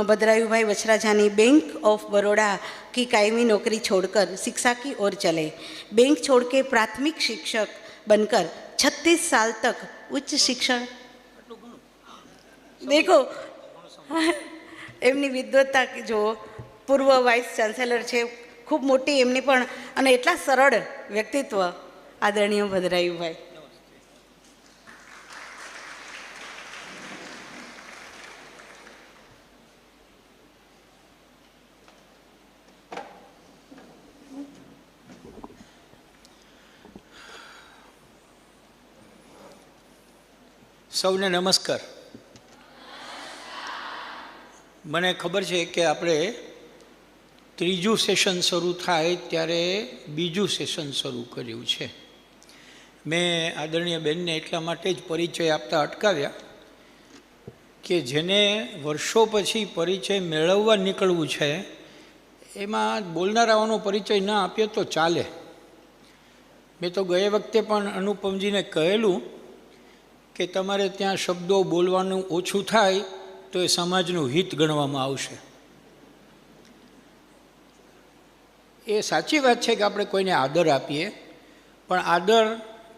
भद्रायू भाई वछराजानी bank of Baroda की कायमी नौकरी छोड़कर शिक्षा की ओर चले। बैंक छोड़ के प्राथमिक शिक्षक बनकर 36 साल तक उच्च शिक्षण देखो एमनी विद्वत्ता जो पूर्व वाइस चांसेलर है खूब मोटी एमनी पण अने एटला सरल व्यक्तित्व आदरणीय भद्रायू भाई। સૌને નમસ્કાર। મને ખબર છે કે આપણે ત્રીજું સેશન શરૂ થાય ત્યારે બીજું સેશન શરૂ કર્યું છે। મેં આદરણીય બેનને એટલા માટે જ પરિચય આપતા અટકાવ્યા કે જેને વર્ષો પછી પરિચય મેળવવા નીકળવું છે એમાં બોલનારાઓનો પરિચય ના આપ્યો તો ચાલે। મેં તો ગયે વખતે પણ અનુપમજીને કહેલું કે તમારે ત્યાં શબ્દો બોલવાનું ઓછું થાય તો એ સમાજનું હિત ગણવામાં આવશે। એ સાચી વાત છે કે આપણે કોઈને આદર આપીએ પણ આદર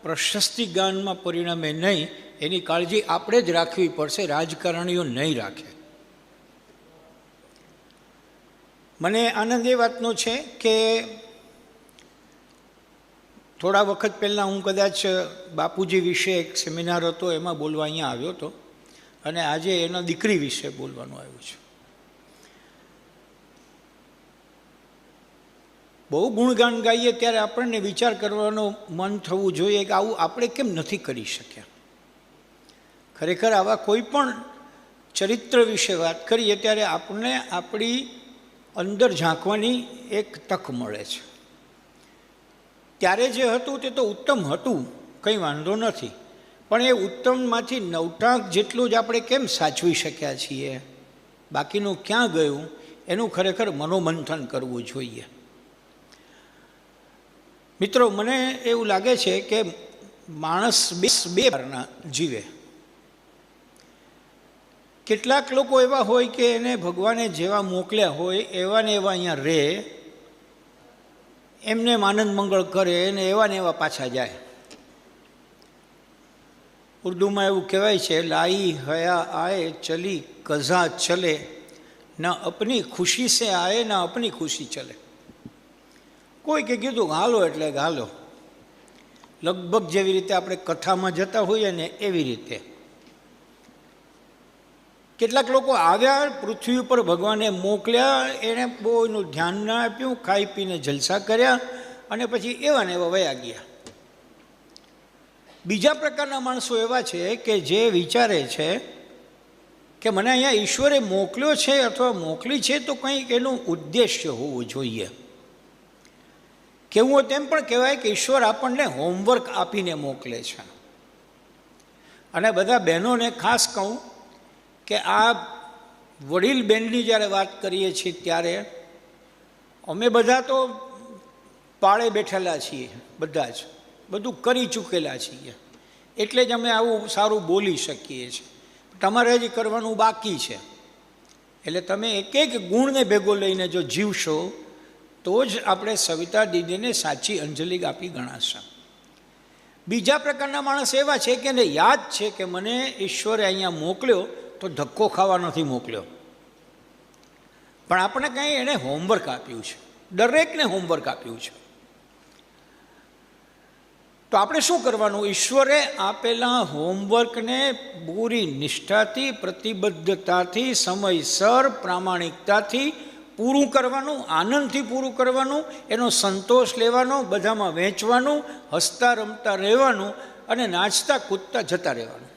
પ્રશસ્તિ ગાનમાં પરિણમે નહીં, એની કાળજી આપણે જ રાખવી પડશે, રાજકારણીઓ નહીં રાખે। મને આનંદ એ વાતનો છે કે થોડા વખત પહેલાં હું કદાચ બાપુજી વિશે એક સેમિનાર હતો એમાં બોલવા અહીંયા આવ્યો હતો અને આજે એના દીકરી વિશે બોલવાનું આવ્યું છે। બહુ ગુણગાન ગાઈએ ત્યારે આપણને વિચાર કરવાનો મન થવું જોઈએ કે આવું આપણે કેમ નથી કરી શક્યા। ખરેખર આવા કોઈ પણ ચરિત્ર વિશે વાત કરીએ ત્યારે આપણને આપણી અંદર ઝાંકવાની એક તક મળે છે। ત્યારે જે હતું તે તો ઉત્તમ હતું, કંઈ વાંધો નથી, પણ એ ઉત્તમમાંથી 9% જેટલું જ આપણે કેમ સાચવી શક્યા છીએ, બાકીનું ક્યાં ગયું એનું ખરેખર મનોમંથન કરવું જોઈએ। મિત્રો, મને એવું લાગે છે કે માણસ બે પ્રકારના જીવે। કેટલાક લોકો એવા હોય કે એને ભગવાને જેવા મોકલ્યા હોય એવા ને એવા અહીંયા રહે, એમને આનંદ મંગળ કરે ને એવા પાછા જાય। ઉર્દુમાં એવું કહેવાય છે, લાઈ હયા આએ ચલી કઝા ચલે, ન અપની ખુશી સે આએ ન અપની ખુશી ચલે। કોઈ કે કીધું હાલો એટલે હાલો, લગભગ જેવી રીતે આપણે કથામાં જતા હોઈએ ને એવી રીતે। કેટલાક લોકો આવ્યા, પૃથ્વી ઉપર ભગવાને મોકલ્યા, એણે બહુ એનું ધ્યાન ના આપ્યું, ખાઈ પીને જલસા કર્યા અને પછી એવા ને એવા વયા ગયા। બીજા પ્રકારના માણસો એવા છે કે જે વિચારે છે કે મને અહીંયા ઈશ્વરે મોકલ્યો છે અથવા મોકલી છે તો કંઈક એનું ઉદ્દેશ્ય હોવું જોઈએ। કેવું તેમ પણ કહેવાય કે ઈશ્વર આપણને હોમવર્ક આપીને મોકલે છે। અને બધા બહેનોને ખાસ કહું કે આ વડીલ બેનની જ્યારે વાત કરીએ છીએ ત્યારે અમે બધા તો પાળે બેઠેલા છીએ, બધા જ બધું કરી ચૂકેલા છીએ, એટલે જ અમે આવું સારું બોલી શકીએ છીએ। તમારે હજી કરવાનું બાકી છે, એટલે તમે એક એક ગુણને ભેગો લઈને જો જીવશો તો જ આપણે સવિતા દીદીને સાચી અંજલિ આપી ગણાશે। બીજા પ્રકારના માણસ એવા છે કે એને યાદ છે કે મને ઈશ્વરે અહીંયા મોકલ્યો તો ધક્કો ખાવા નથી મોકલ્યો, પણ આપણે કંઈ એને હોમવર્ક આપ્યું છે, દરેકને હોમવર્ક આપ્યું છે। તો આપણે શું કરવાનું? ઈશ્વરે આપેલા હોમવર્કને પૂરી નિષ્ઠાથી, પ્રતિબદ્ધતાથી, સમયસર, પ્રામાણિકતાથી પૂરું કરવાનું, આનંદથી પૂરું કરવાનું, એનો સંતોષ લેવાનો, બધામાં વહેંચવાનું, હસતા રમતા રહેવાનું અને નાચતા કૂદતા જતા રહેવાનું।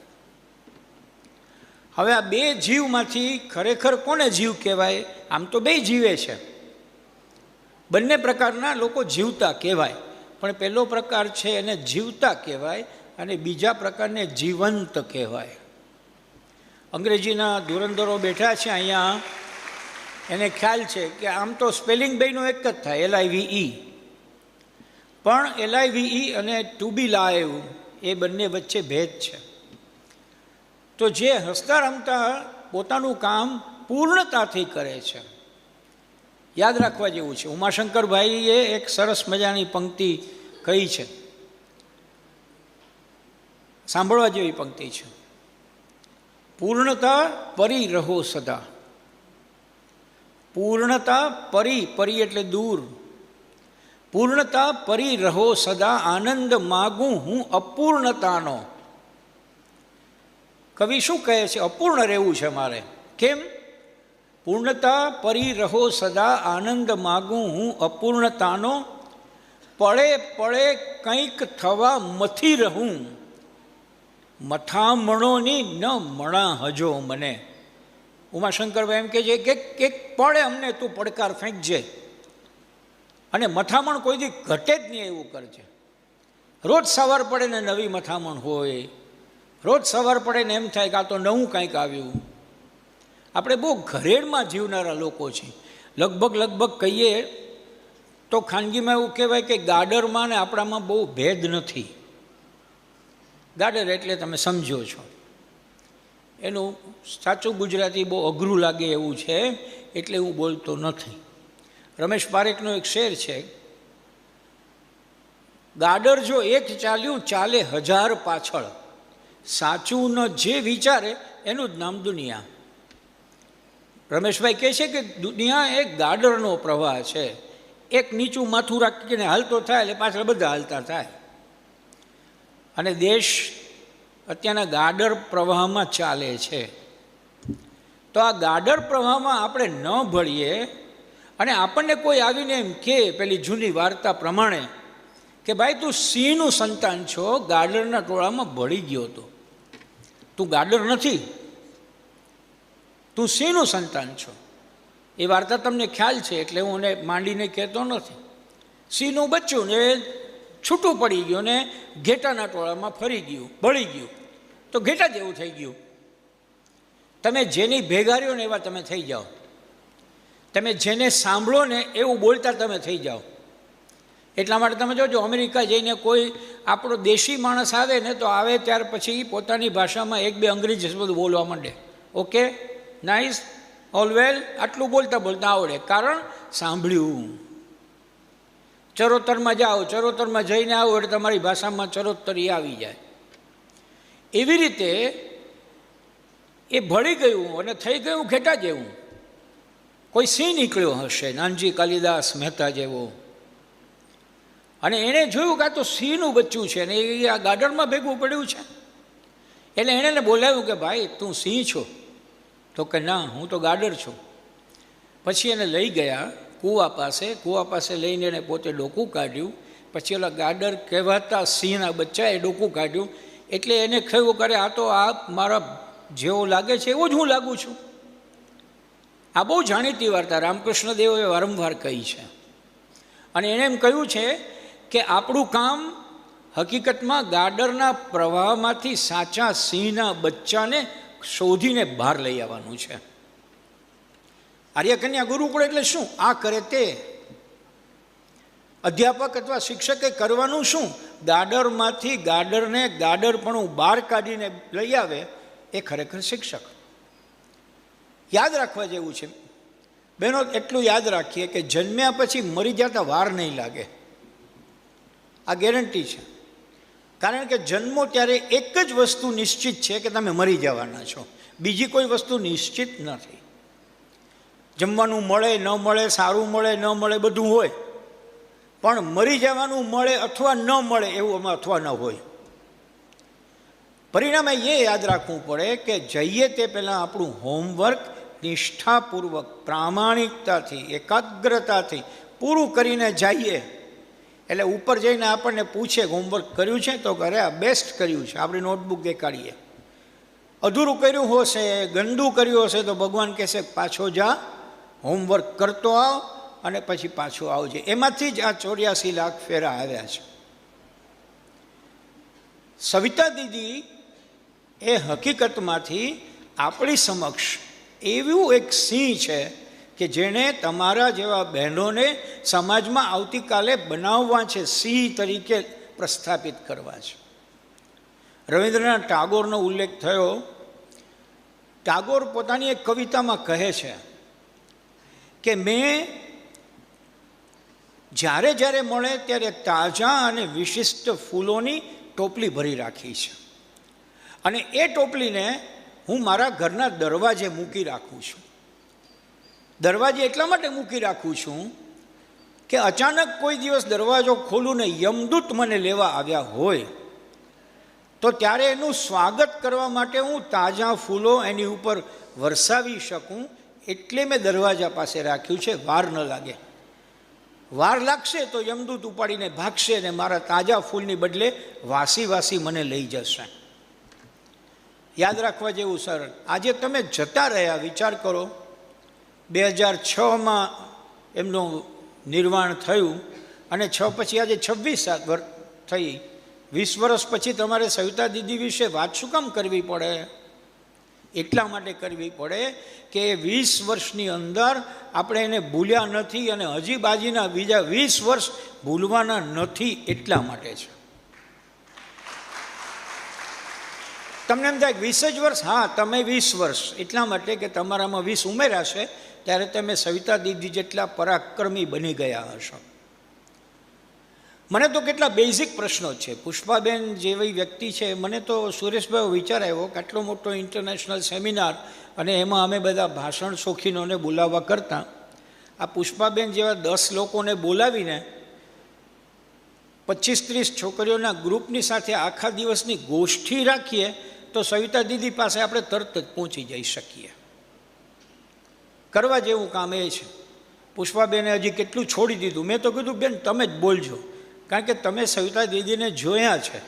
હવે આ બે જીવમાંથી ખરેખર કોને જીવ કહેવાય? આમ તો બે જીવે છે, બંને પ્રકારના લોકો જીવતા કહેવાય, પણ પહેલો પ્રકાર છે એને જીવતા કહેવાય અને બીજા પ્રકારને જીવંત કહેવાય। અંગ્રેજીના ધુરંધરો બેઠા છે અહીંયા, એને ખ્યાલ છે કે આમ તો સ્પેલિંગ બેયનું એક જ થાય, LIVE, પણ LIVE અને ટુ બી લાઈવ એ બંને વચ્ચે ભેદ છે। તો જે હસતા રમતા પોતાનું કામ પૂર્ણતાથી કરે છે. યાદ રાખવા જેવું છે. ઉમાશંકરભાઈએ એક સરસ મજાની પંક્તિ કહી છે, સાંભળવા જેવી પંક્તિ છે. પૂર્ણતા પરી રહો સદા. પૂર્ણતા પરી એટલે દૂર. પૂર્ણતા પરી રહો સદા, આનંદ માગું હું અપૂર્ણતાનો. કવિ શું કહે છે? અપૂર્ણ રહેવું છે મારે. કેમ? પૂર્ણતા પરી રહો સદા, આનંદ માગું હું અપૂર્ણતાનો. પળે પળે કંઈક થવા મથી રહું, મથામણોની ન મણા હજો મને. ઉમાશંકરભાઈ એમ કહે છે કે એક પળે અમને તું પડકાર ફેંકજે, અને મથામણ કોઈ દી ઘટે જ નહીં એવું કરજે. રોજ સવાર પડે ને નવી મથામણ હોય, રોજ સવાર પડે ને એમ થાય કે આ તો નવું કાંઈક આવ્યું. આપણે બહુ ઘરેડમાં જીવનારા લોકો છીએ. લગભગ કહીએ તો ખાનગીમાં એવું કહેવાય કે ગાડરમાં ને આપણામાં બહુ ભેદ નથી. ગાડર એટલે તમે સમજો છો, એનું સાચું ગુજરાતી બહુ અઘરું લાગે એવું છે, એટલે હું બોલતો નથી. રમેશ પારેખનો એક શેર છે, ગાડર જો એક ચાલ્યું ચાલે હજાર પાછળ, સાચું ન જે વિચારે એનું જ નામ દુનિયા. રમેશભાઈ કહે છે કે દુનિયા એક ગાડરનો પ્રવાહ છે. એક નીચું માથું રાખીને હાલતો થાય એટલે પાછળ બધા હાલતા થાય. અને દેશ અત્યારના ગાડર પ્રવાહમાં ચાલે છે. તો આ ગાડર પ્રવાહમાં આપણે ન ભળીએ, અને આપણને કોઈ આવીને એમ કે પેલી જૂની વાર્તા પ્રમાણે કે ભાઈ તું સિંહનું સંતાન છો, ગાડરના ટોળામાં ભળી ગયો હતો, તું ગાડર નથી, તું સિંહનું સંતાન છો. એ વાર્તા તમને ખ્યાલ છે એટલે હું એને માંડીને કહેતો નથી. સિંહનું બચ્ચું ને છૂટું પડી ગયું ને ઘેટાના ટોળામાં ફરી ગયું, ભળી ગયું, તો ઘેટા જેવું થઈ ગયું. તમે જેની ભેગાર્યો ને એવા તમે થઈ જાઓ, તમે જેને સાંભળો ને એવું બોલતા તમે થઈ જાઓ. એટલા માટે તમે જોજો, અમેરિકા જઈને કોઈ આપણો દેશી માણસ આવે ને તો આવે ત્યાર પછી પોતાની ભાષામાં એક બે અંગ્રેજી બધું બોલવા માંડે. ઓકે, નાઇસ, ઓલ વેલ, આટલું બોલતા બોલતા આવડે, કારણ સાંભળ્યું. ચરોતરમાં જાઓ, ચરોતરમાં જઈને આવો એટલે તમારી ભાષામાં ચરોતરી આવી જાય. એવી રીતે એ ભળી ગયું અને થઈ ગયું ઘેટા જેવું. કોઈ સિંહ નીકળ્યો હશે, નાનજી કાલિદાસ મહેતા જેવો, અને એણે જોયું કે આ તો સિંહનું બચ્ચું છે ને એ આ ગાર્ડનમાં ભેગું પડ્યું છે. એટલે એણે એને બોલાવ્યું કે ભાઈ તું સિંહ છો? તો કે ના, હું તો ગાડર છું. પછી એને લઈ ગયા કૂવા પાસે લઈને એને પોતે ડોકું કાઢ્યું. પછી ઓલા ગાડર કહેવાતા સિંહના બચ્ચાએ ડોકું કાઢ્યું. એટલે એને કહ્યું કરે આ તો આ મારા જેવો લાગે છે એવો જ હું લાગુ છું. આ બહુ જાણીતી વાર્તા રામકૃષ્ણ દેવોએ વારંવાર કહી છે. અને એણે એમ કહ્યું છે કે આપણું કામ હકીકતમાં ગાડરના પ્રવાહમાંથી સાચા સિંહના બચ્ચાને શોધીને બહાર લઈ આવવાનું છે. આર્યકન્યા ગુરુકુળ એટલે શું? આ કરે તે. અધ્યાપક અથવા શિક્ષકે કરવાનું શું? ગાડરમાંથી ગાડરને ગાડરપણું બહાર કાઢીને લઈ આવે, એ ખરેખર શિક્ષક. યાદ રાખવા જેવું છે બહેનો. એટલું યાદ રાખીએ કે જન્મ્યા પછી મરી જતા વાર નહીં લાગે, આ ગેરંટી છે. કારણ કે જન્મો ત્યારે એક જ વસ્તુ નિશ્ચિત છે કે તમે મરી જવાના છો, બીજી કોઈ વસ્તુ નિશ્ચિત નથી. જમવાનું મળે ન મળે, સારું મળે ન મળે, બધું હોય, પણ મરી જવાનું મળે અથવા ન મળે એવું આમાં અથવા ન હોય. પરિણામે એ યાદ રાખવું પડે કે જઈએ તે પહેલાં આપણું હોમવર્ક નિષ્ઠાપૂર્વક, પ્રામાણિકતાથી, એકાગ્રતાથી પૂરું કરીને જઈએ. એટલે ઉપર જઈને આપણને પૂછે હોમવર્ક કર્યું છે? તો ઘરે આ બેસ્ટ કર્યું છે, આપણી નોટબુક દેખાડીએ. અધૂરું કર્યું હશે, ગંદુ કર્યું હશે તો ભગવાન કહેશે પાછો જા, હોમવર્ક કરતો આવ અને પછી પાછો આવજે. એમાંથી જ આ 84 લાખ ફેરા આવ્યા છે. સવિતા દીદી એ હકીકતમાંથી આપણી સમક્ષ એવું એક સિંહ છે કે જેણે તમારા જેવા બહેનોને સમાજમાં આવતીકાલે બનાવવા છે, સિંહ તરીકે પ્રસ્થાપિત કરવા છે. રવિન્દ્રનાથ ટાગોરનો ઉલ્લેખ થયો ટાગોર પોતાની એક કવિતામાં કહે છે કે મેં જ્યારે જ્યારે મળે ત્યારે તાજા અને વિશિષ્ટ ફૂલોની ટોપલી ભરી રાખી છે, અને એ ટોપલીને હું મારા ઘરના દરવાજે મૂકી રાખું છું. દરવાજે એટલા માટે મૂકી રાખું છું કે અચાનક કોઈ દિવસ દરવાજો ખોલું ને યમદૂત મને લેવા આવ્યા હોય તો ત્યારે એનું સ્વાગત કરવા માટે હું તાજા ફૂલો એની ઉપર વરસાવી શકું, એટલે મેં દરવાજા પાસે રાખ્યું છે. વાર ન લાગે, વાર લાગશે તો યમદૂત ઉપાડીને ભાગશે ને મારા તાજા ફૂલની બદલે વાસી વાસી મને લઈ જશે. યાદ રાખવા જેવું સર, આજે તમે જતા રહ્યા, વિચાર કરો 2006માં એમનું નિર્વાણ થયું અને 6 પછી આજે 26 વર્ષ થઈ. 20 વર્ષ પછી તમારે સવિતા દીદી વિશે વાત શું કામ કરવી પડે? એટલા માટે કરવી પડે કે 20 વર્ષની અંદર આપણે એને ભૂલ્યા નથી અને હજી બાજીના બીજા 20 વર્ષ ભૂલવાના નથી, એટલા માટે છે. તમને એમ થાય 20 જ વર્ષ? હા, તમે 20 વર્ષ એટલા માટે કે તમારામાં 20 ઉમેર્યા છે, ત્યારે તમે સવિતા દીદી જેટલા પરાક્રમી બની ગયા હશો. મને તો કેટલા બેઝિક પ્રશ્નો છે. પુષ્પાબેન જેવી વ્યક્તિ છે, મને તો સુરેશભાઈ વિચાર આવ્યો કે આટલો મોટો ઇન્ટરનેશનલ સેમિનાર અને એમાં અમે બધા ભાષણ શોખીનોને બોલાવવા કરતાં આ પુષ્પાબેન જેવા 10 લોકોને બોલાવીને 25-30 છોકરીઓના ગ્રુપની સાથે આખા દિવસની ગોષ્ઠી રાખીએ તો સવિતા દીદી પાસે આપણે તરત જ પહોંચી જઈ શકીએ. કરવા જેવું કામ એ છે. પુષ્પાબેને હજી કેટલું છોડી દીધું. મેં તો કીધું બેન તમે જ બોલજો, કારણ કે તમે સવિતા દીદીને જોયા છે,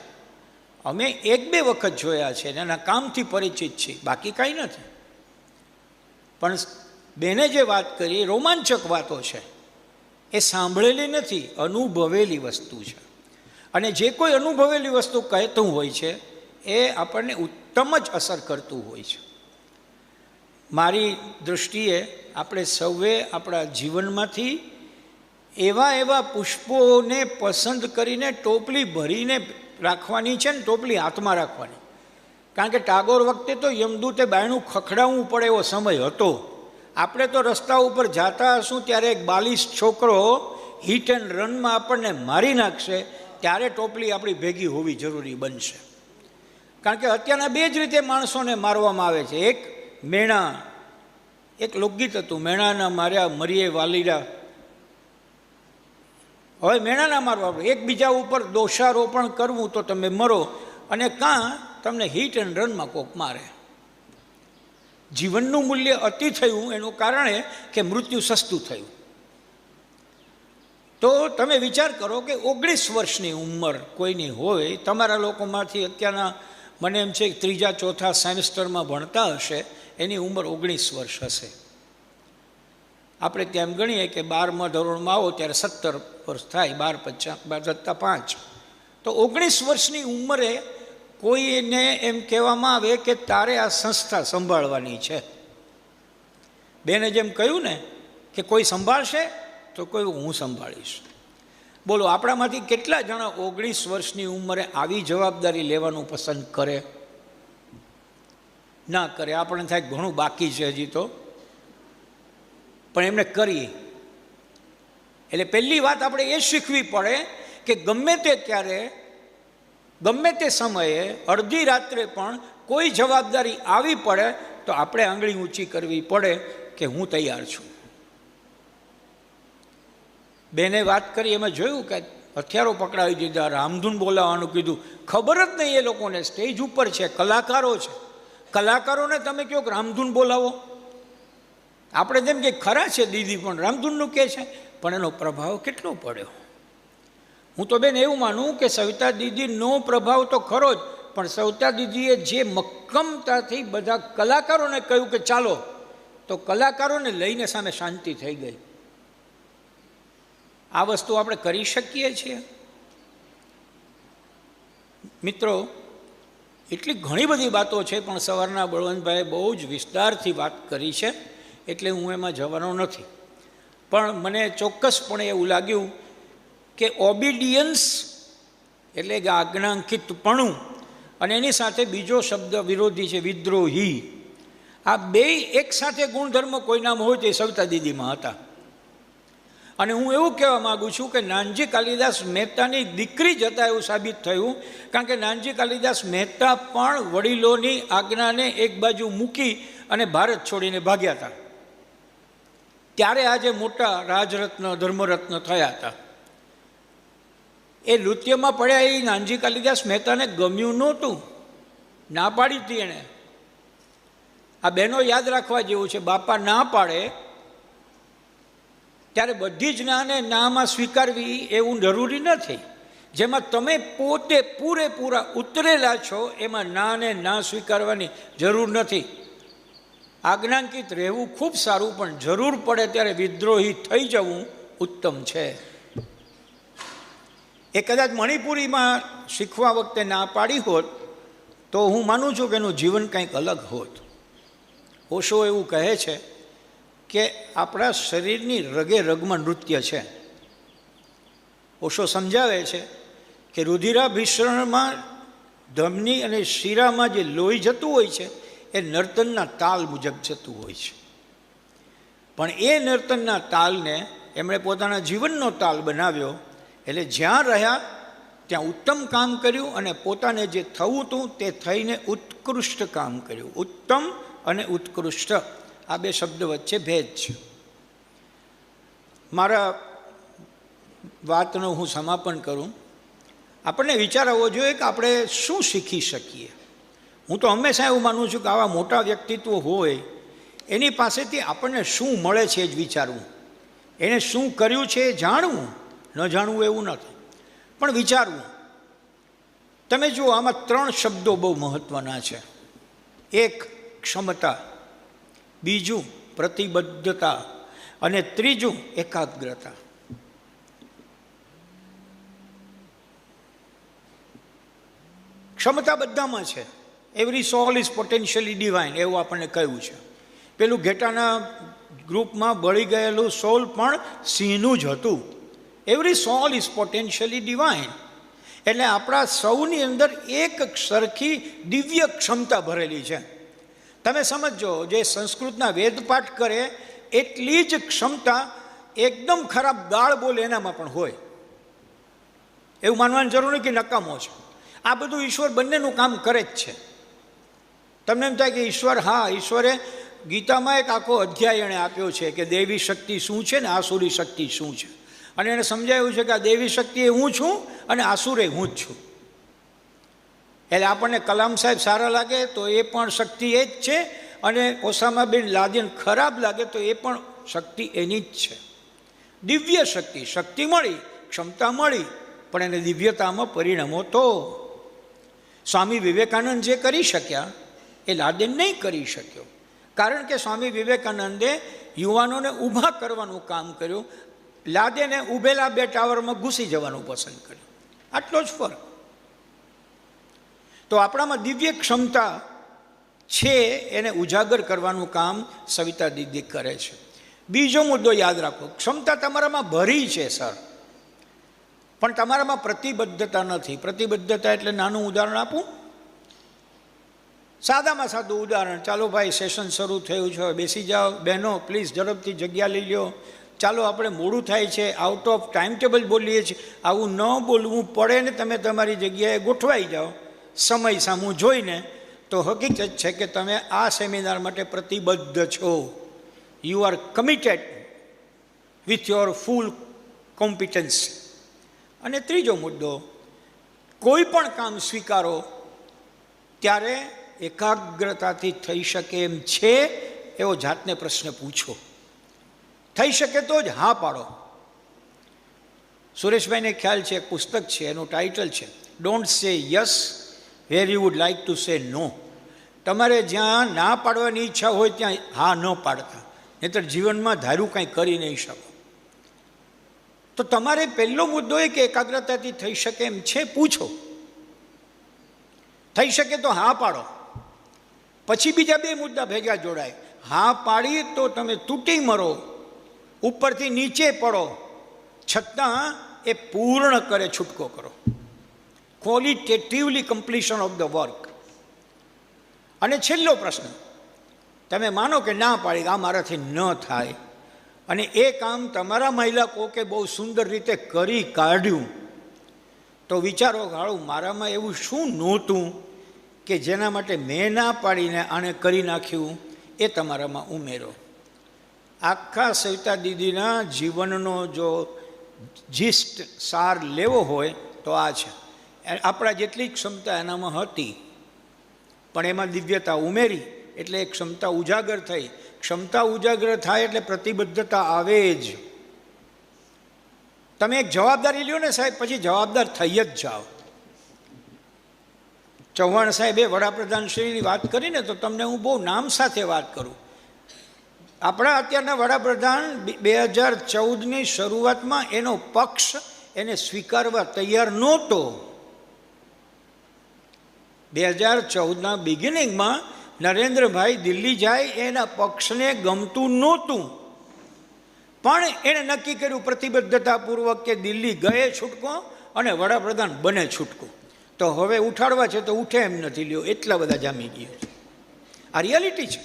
અમે 1-2 વખત જોયા છે અને એના કામથી પરિચિત છીએ, બાકી કાંઈ નથી. પણ બેને જે વાત કરી રોમાંચક વાતો છે, એ સાંભળેલી નથી, અનુભવેલી વસ્તુ છે. અને જે કોઈ અનુભવેલી વસ્તુ કહેતું હોય છે એ આપણને ઉત્તમ જ અસર કરતું હોય છે. મારી દૃષ્ટિએ આપણે સૌએ આપણા જીવનમાંથી એવા પુષ્પોને પસંદ કરીને ટોપલી ભરીને રાખવાની છે ને ટોપલી હાથમાં રાખવાની. કારણ કે ટાગોર વખતે તો યમદૂતે બાયણું ખખડાવવું પડે એવો સમય હતો. આપણે તો રસ્તા ઉપર જાતા હશું ત્યારે એક 42 છોકરો હિટ એન્ડ રનમાં આપણને મારી નાખશે, ત્યારે ટોપલી આપણી ભેગી હોવી જરૂરી બનશે. કારણ કે અત્યારના 2 જ રીતે માણસોને મારવામાં આવે છે. એક મેણા, એક લોકગીત હતું, મેણાના માર્યા મરીએ વાલીરા. હવે મેણાના મારવા, એકબીજા ઉપર દોષારોપણ કરવું તો તમે મરો, અને કાં તમને હિટ એન્ડ રનમાં કોક મારે. જીવનનું મૂલ્ય અતિ થયું એનું કારણે કે મૃત્યુ સસ્તું થયું. તો તમે વિચાર કરો કે 19 વર્ષની ઉંમર કોઈની હોય, તમારા લોકોમાંથી અત્યારના મને એમ છે કે 3-4 સેમેસ્ટરમાં ભણતા હશે, એની ઉંમર 19 વર્ષ હશે. આપણે ત્યાં ગણીએ કે 12મા ધોરણમાં આવો ત્યારે 17 વર્ષ થાય, 12+5. તો 19 વર્ષની ઉંમરે કોઈને એમ કહેવામાં આવે કે તારે આ સંસ્થા સંભાળવાની છે. બેને જેમ કહ્યું ને કે કોઈ સંભાળશે તો કોઈ હું સંભાળીશ. બોલો, આપણામાંથી કેટલા જણા 19 વર્ષની ઉંમરે આવી જવાબદારી લેવાનું પસંદ કરે? ના કરે. આપણને થાય ઘણું બાકી છે હજી તો, પણ એમને કરીએ. એટલે પહેલી વાત આપણે એ શીખવી પડે કે ગમે તે ત્યારે, ગમે તે સમયે, અડધી રાત્રે પણ કોઈ જવાબદારી આવી પડે તો આપણે આંગળી ઊંચી કરવી પડે કે હું તૈયાર છું. બેને વાત કરી, એમાં જોયું કે હથિયારો પકડાવી દીધા, રામધૂન બોલાવવાનું કીધું. ખબર જ નહીં એ લોકોને, સ્ટેજ ઉપર છે, કલાકારો છે, કલાકારોને તમે કહો કે રામધૂન બોલાવો. આપણે જેમ કે ખરા છે દીદી પણ રામધૂનનું કહે છે, પણ એનો પ્રભાવ કેટલો પડ્યો. હું તો બેન એવું માનું કે સવિતા દીદીનો પ્રભાવ તો ખરો જ, પણ સવિતા દીદીએ જે મક્કમતાથી બધા કલાકારોને કહ્યું કે ચાલો, તો કલાકારોને લઈને સામે શાંતિ થઈ ગઈ. આ વસ્તુ આપણે કરી શકીએ છીએ મિત્રો. એટલી ઘણી બધી વાતો છે, પણ સવારના બળવંતભાઈએ બહુ જ વિસ્તારથી વાત કરી છે, એટલે હું એમાં જવાનો નથી. પણ મને ચોક્કસપણે એવું લાગ્યું કે ઓબિડિયન્સ એટલે કે આજ્ઞાંકિતપણું, અને એની સાથે બીજો શબ્દ વિરોધી છે વિદ્રોહી. આ બેય એક સાથે ગુણધર્મ કોઈનામાં હોય તે સવિતા દીદીમાં હતા. અને હું એવું કહેવા માગું છું કે નાનજી કાલિદાસ મહેતાની દીકરી જ હતા એવું સાબિત થયું, કારણ કે નાનજી કાલિદાસ મહેતા પણ વડીલોની આજ્ઞાને એક બાજુ મૂકી અને ભારત છોડીને ભાગ્યા હતા. ત્યારે આજે મોટા રાજરત્ન ધર્મરત્ન થયા હતા. એ નૃત્યમાં પડ્યા એ નાનજી કાલિદાસ મહેતાને ગમ્યું નહોતું, ના પાડી હતી એણે. આ બહેનો યાદ રાખવા જેવું છે, બાપા ના પાડે ત્યારે બધી જ નાને નામાં સ્વીકારવી એવું જરૂરી નથી. જેમાં તમે પોતે પૂરેપૂરા ઉતરેલા છો એમાં નાને ના સ્વીકારવાની જરૂર નથી. આજ્ઞાંકિત રહેવું ખૂબ સારું, પણ જરૂર પડે ત્યારે વિદ્રોહી થઈ જવું ઉત્તમ છે. એ કદાચ મણિપુરીમાં શીખવા વખતે ના પાડી હોત તો હું માનું છું કે એનું જીવન કંઈક અલગ હોત. ઓશો એવું કહે છે કે આપણા શરીરની રગે રગમાં નૃત્ય છે. ઓશો સમજાવે છે કે રુધિરાભિસરણમાં ધમની અને શિરામાં જે લોહી જતું હોય છે એ નર્તનના તાલ મુજબ જતું હોય છે. પણ એ નર્તનના તાલને એમણે પોતાના જીવનનો તાલ બનાવ્યો. એટલે જ્યાં રહ્યા ત્યાં ઉત્તમ કામ કર્યું અને પોતાને જે થવું હતું તે થઈને ઉત્કૃષ્ટ કામ કર્યું. ઉત્તમ અને ઉત્કૃષ્ટ આ બે શબ્દ વચ્ચે ભેદ છે. મારા વાતનું હું સમાપન કરું. આપણને વિચાર આવવો જોઈએ કે આપણે શું શીખી શકીએ. હું તો હંમેશા એવું માનું છું કે આવા મોટા વ્યક્તિત્વ હોય એની પાસેથી આપણને શું મળે છે જ વિચારવું. એણે શું કર્યું છે એ જાણવું, ન જાણવું એવું નથી, પણ વિચારવું. તમે જુઓ, આમાં 3 શબ્દો બહુ મહત્ત્વના છે. એક ક્ષમતા, બીજું પ્રતિબદ્ધતા અને ત્રીજું એકાગ્રતા. ક્ષમતા બધામાં છે. Every solve is potentially divine એવું આપણને કહ્યું છે. પેલું ઘેટાના ગ્રુપમાં બળી ગયેલું સોલ પણ સિંહનું જ હતું. Every solve is potentially divine. એટલે આપણા સૌની અંદર એક સરખી દિવ્ય ક્ષમતા ભરેલી છે. તમે સમજો, જે સંસ્કૃતના વેદપાઠ કરે એટલી જ ક્ષમતા એકદમ ખરાબ ગાળ બોલે એનામાં પણ હોય. એવું માનવાની જરૂર નથી કે નકામો છે. આ બધું ઈશ્વર બંનેનું કામ કરે જ છે. તમને એમ થાય કે ઈશ્વર, હા, ઈશ્વરે ગીતામાં એક આખો અધ્યાય એણે આપ્યો છે કે દૈવી શક્તિ શું છે ને આસુરી શક્તિ શું છે. અને એને સમજાવ્યું છે કે આ દૈવી શક્તિ એ હું છું અને આસુરે હું જ છું. એટલે આપણને કલામ સાહેબ સારા લાગે તો એ પણ શક્તિ એ જ છે, અને ઓસામા બિન લાદેન ખરાબ લાગે તો એ પણ શક્તિ એની જ છે. દિવ્ય શક્તિ. શક્તિ મળી, ક્ષમતા મળી, પણ એને દિવ્યતામાં પરિણમો તો. સ્વામી વિવેકાનંદ જે કરી શક્યા એ લાદેન નહીં કરી શક્યો, કારણ કે સ્વામી વિવેકાનંદે યુવાનોને ઊભા કરવાનું કામ કર્યું. લાદેને ઊભેલા 2 ટાવરમાં ઘૂસી જવાનું પસંદ કર્યું. આટલો જ ફરક. તો આપણામાં દિવ્ય ક્ષમતા છે એને ઉજાગર કરવાનું કામ સવિતા દીદી કરે છે. બીજો મુદ્દો યાદ રાખો, ક્ષમતા તમારામાં ભરી છે સર, પણ તમારામાં પ્રતિબદ્ધતા નથી. પ્રતિબદ્ધતા એટલે નાનું ઉદાહરણ આપું, સાદામાં સાદું ઉદાહરણ. ચાલો ભાઈ, સેશન શરૂ થયું છે, બેસી જાઓ. બહેનો પ્લીઝ ઝડપથી જગ્યા લઈ લો. ચાલો, આપણે મોડું થાય છે, આઉટ ઓફ ટાઈમ ટેબલ બોલીએ છીએ. આવું ન બોલવું પડે ને તમે તમારી જગ્યાએ ગોઠવાઈ જાઓ સમય સામું જોઈને, તો હકીકત છે કે તમે આ સેમિનાર માટે પ્રતિબદ્ધ છો. You are committed with your full competence. અને ત્રીજો મુદ્દો, કોઈ પણ કામ સ્વીકારો ત્યારે એકાગ્રતાથી થઈ શકે એમ છે એવો જાતને પ્રશ્ન પૂછો. થઈ શકે તો જ હા પાડો. સુરેશભાઈને ખ્યાલ છે, એક પુસ્તક છે, એનું ટાઇટલ છે don't say yes where you would like to say no. તમારે જ્યાં ના પાડવાની ઈચ્છા હોય ત્યાં હા ન પાડતા, નહીંતર જીવનમાં ધાર્યું કાંઈ કરી નહીં શકો. તો તમારે પહેલો મુદ્દો એ કે એકાગ્રતાથી થઈ શકે એમ છે પૂછો. થઈ શકે તો હા પાડો. પછી બીજા 2 મુદ્દા ભેગા જોડાય. હા પાડી તો તમે તૂટી મરો, ઉપરથી નીચે પડો, છતાં એ પૂર્ણ કરે છૂટકો કરો. ક્વોલિટેટિવલી કમ્પ્લીશન ઓફ ધ વર્ક. અને છેલ્લો પ્રશ્ન, તમે માનો કે ના પાડી આ મારાથી ન થાય, અને એ કામ તમારા મહિલા કોકે બહુ સુંદર રીતે કરી કાઢ્યું, તો વિચારો ગાળું મારામાં એવું શું નહોતું કે જેના માટે મેં ના પાડીને આણે કરી નાખ્યું, એ તમારામાં ઉમેરો. આખા સવિતા દીદીના જીવનનો જો જીસ્ટ સાર લેવો હોય તો આ છે. આપણા જેટલી ક્ષમતા એનામાં હતી, પણ એમાં દિવ્યતા ઉમેરી એટલે એ ક્ષમતા ઉજાગર થઈ. ક્ષમતા ઉજાગર થાય એટલે પ્રતિબદ્ધતા આવે જ. તમે એક જવાબદારી લ્યો ને સાહેબ, પછી જવાબદાર થઈ જ જાઓ. ચૌહાણ સાહેબે વડાપ્રધાન શ્રીની વાત કરીને તો તમને હું બહુ નામ સાથે વાત કરું. આપણા અત્યારના વડાપ્રધાન 2014ની શરૂઆતમાં એનો પક્ષ એને સ્વીકારવા તૈયાર નહોતો. 2014ના બિગિનિંગમાં નરેન્દ્રભાઈ દિલ્હી જાય એના પક્ષને ગમતું નહોતું, પણ એણે નક્કી કર્યું પ્રતિબદ્ધતાપૂર્વક કે દિલ્હી ગયે છૂટકો અને વડાપ્રધાન બને છૂટકો. તો હવે ઉઠાડવા છે તો ઉઠે એમ નથી, લ્યો એટલા બધા જામી ગયા છે. આ રિયાલિટી છે.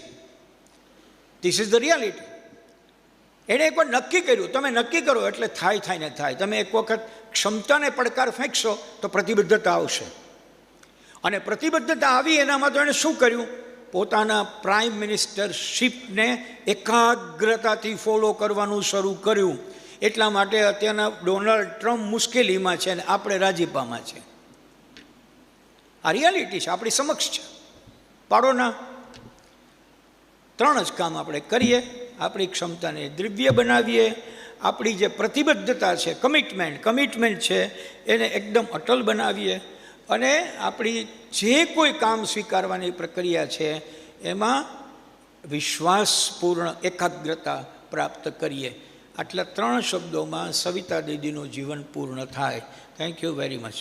This is the reality. એણે એકવાર નક્કી કર્યું, તમે નક્કી કરો એટલે થાય ને થાય. તમે એક વખત ક્ષમતાને પડકાર ફેંકશો તો પ્રતિબદ્ધતા આવશે, અને પ્રતિબદ્ધતા આવી એનામાં તો એણે શું કર્યું, પોતાના પ્રાઇમ મિનિસ્ટરશીપને એકાગ્રતાથી ફોલો કરવાનું શરૂ કર્યું. એટલા માટે અત્યારના ડોનાલ્ડ ટ્રમ્પ મુશ્કેલીમાં છે અને આપણે રાજીપામાં છે. આ રિયાલિટી છે, આપણી સમક્ષ છે. પાડોના 3 જ કામ આપણે કરીએ. આપણી ક્ષમતાને દિવ્ય બનાવીએ, આપણી જે પ્રતિબદ્ધતા છે, કમિટમેન્ટ છે એને એકદમ અટલ બનાવીએ, અને આપણી જે કોઈ કામ સ્વીકારવાની પ્રક્રિયા છે એમાં વિશ્વાસપૂર્ણ એકાગ્રતા પ્રાપ્ત કરીએ. આટલા 3 શબ્દોમાં સવિતા દીદીનું જીવન પૂર્ણ થાય. Thank you very much.